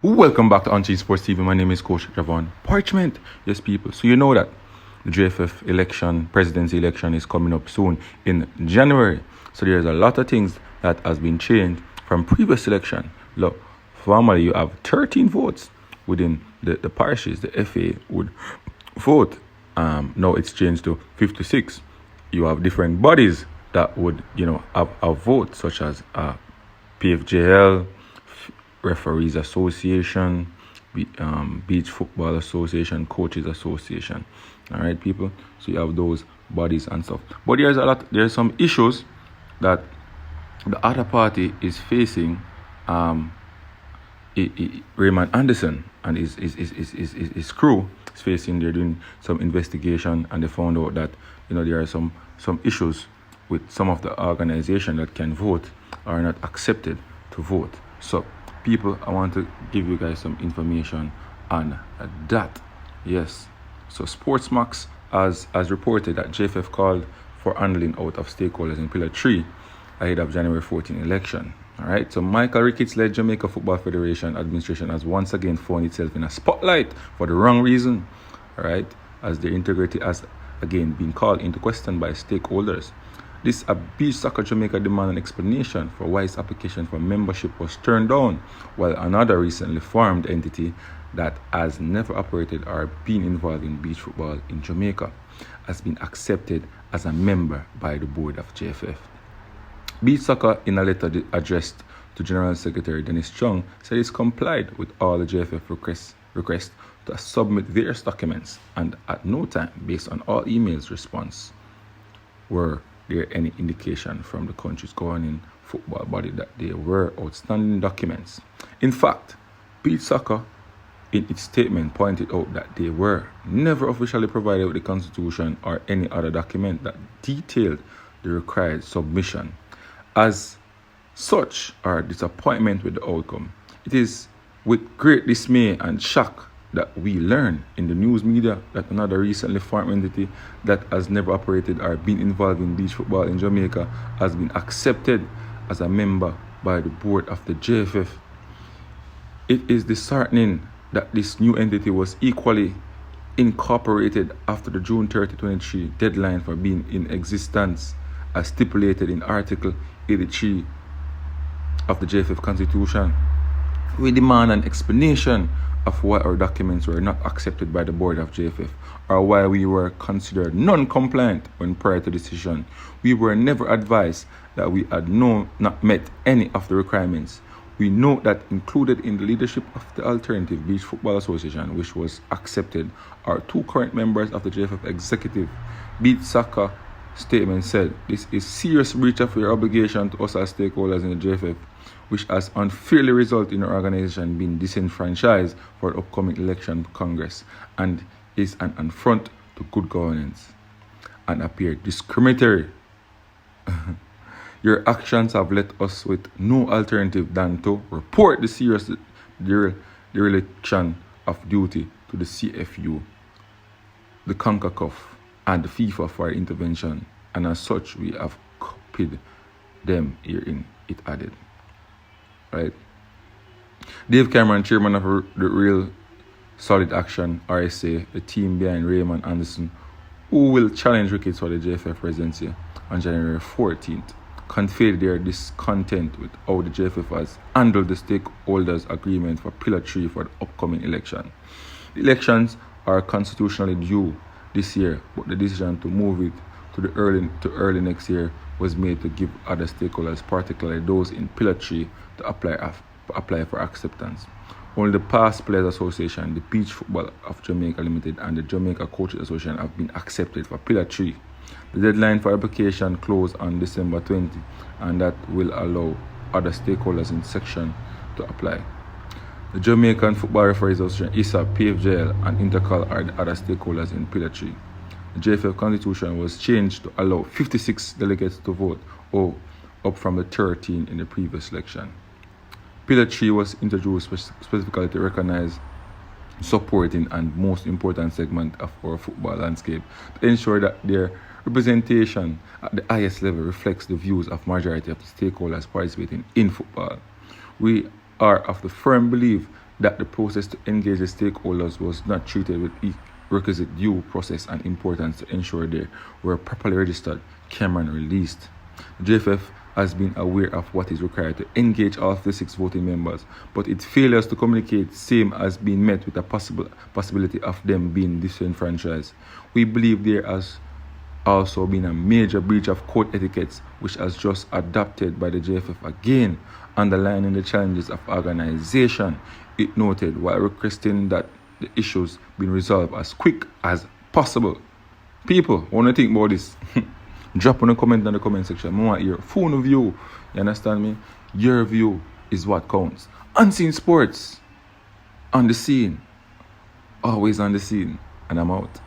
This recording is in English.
Welcome back to Unseen Sports TV. My name is Coach Javon Parchment. Yes, people. So you know that the JFF election, presidency election, is coming up soon in January. So there's a lot of things that has been changed from previous election. Look, formerly you have 13 votes within the parishes. The FA would vote. Now it's changed to 56. You have different bodies that would, have a vote, such as PFJL, Referees Association, Beach Football Association, Coaches Association. All right, people. So you have those bodies and stuff. But there's some issues that the other party is facing. Raymond Anderson and his crew is facing. They're doing some investigation, and they found out that there are some issues with some of the organization that can vote are not accepted to vote. So, people, I want to give you guys some information on that. Yes. So Sportsmax has reported that JFF called for handling out of stakeholders in Pillar 3 ahead of January 14 election. All right. So Michael Ricketts-led Jamaica Football Federation administration has once again found itself in a spotlight for the wrong reason. All right. As their integrity has again been called into question by stakeholders. This Beach Soccer Jamaica demanded an explanation for why its application for membership was turned down, while another recently formed entity that has never operated or been involved in beach football in Jamaica has been accepted as a member by the board of JFF. Beach Soccer, in a letter addressed to General Secretary Dennis Chung, said it's complied with all the JFF requests to submit various documents, and at no time, based on all emails response, were there any indication from the country's governing football body that there were outstanding documents. In fact, Beach Soccer, in its statement, pointed out that they were never officially provided with the Constitution or any other document that detailed the required submission. As such, our disappointment with the outcome, it is with great dismay and shock that we learn in the news media that another recently formed entity that has never operated or been involved in beach football in Jamaica has been accepted as a member by the board of the JFF. It is disheartening that this new entity was equally incorporated after the June 30, 2023 deadline for being in existence as stipulated in Article 83 of the JFF Constitution. We demand an explanation of why our documents were not accepted by the board of JFF, or why we were considered non-compliant when prior to decision. We were never advised that we had not met any of the requirements. We note that included in the leadership of the Alternative Beach Football Association, which was accepted, are two current members of the JFF executive. Beach Soccer statement said, "This is serious breach of your obligation to us as stakeholders in the JFF, which has unfairly resulted in our organization being disenfranchised for the upcoming election Congress, and is an affront to good governance and appear discriminatory. Your actions have left us with no alternative than to report the serious dereliction of duty to the CFU, the CONCACAF, and the FIFA for intervention, and as such we have copied them herein," it added. Right. Dave Cameron, chairman of the Real Solid Action RSA, the team behind Raymond Anderson, who will challenge Ricketts for the JFF presidency on January 14th, conveyed their discontent with how the JFF has handled the stakeholders' agreement for Pillar 3 for the upcoming election. The elections are constitutionally due this year, but the decision to move it to early next year was made to give other stakeholders, particularly those in Pillar 3, to apply for acceptance. Only the Past Players Association, the Beach Football of Jamaica Limited, and the Jamaica Coaches Association have been accepted for Pillar 3. The deadline for application closed on December 20, and that will allow other stakeholders in section to apply. The Jamaican Football Referees Association, ISA, PFJL, and Intercal are the other stakeholders in Pillar 3. The JFF Constitution was changed to allow 56 delegates to vote, up from the 13 in the previous election. Pillar 3 was introduced specifically to recognize, supporting, and most important segment of our football landscape, to ensure that their representation at the highest level reflects the views of majority of the stakeholders participating in football. We are of the firm belief that the process to engage the stakeholders was not treated with requisite due process and importance to ensure they were properly registered, camera and released. The JFF has been aware of what is required to engage all 56 voting members, but its failures to communicate same as being met with a possibility of them being disenfranchised. We believe there has also been a major breach of code etiquette, which has just adopted by the JFF again, underlining the challenges of organization. It noted while requesting that the issues be resolved as quick as possible. People, want to think about this? Drop on a comment in the comment section. I want your phone view. You understand me? Your view is what counts. Unseen Sports. On the scene. Always on the scene. And I'm out.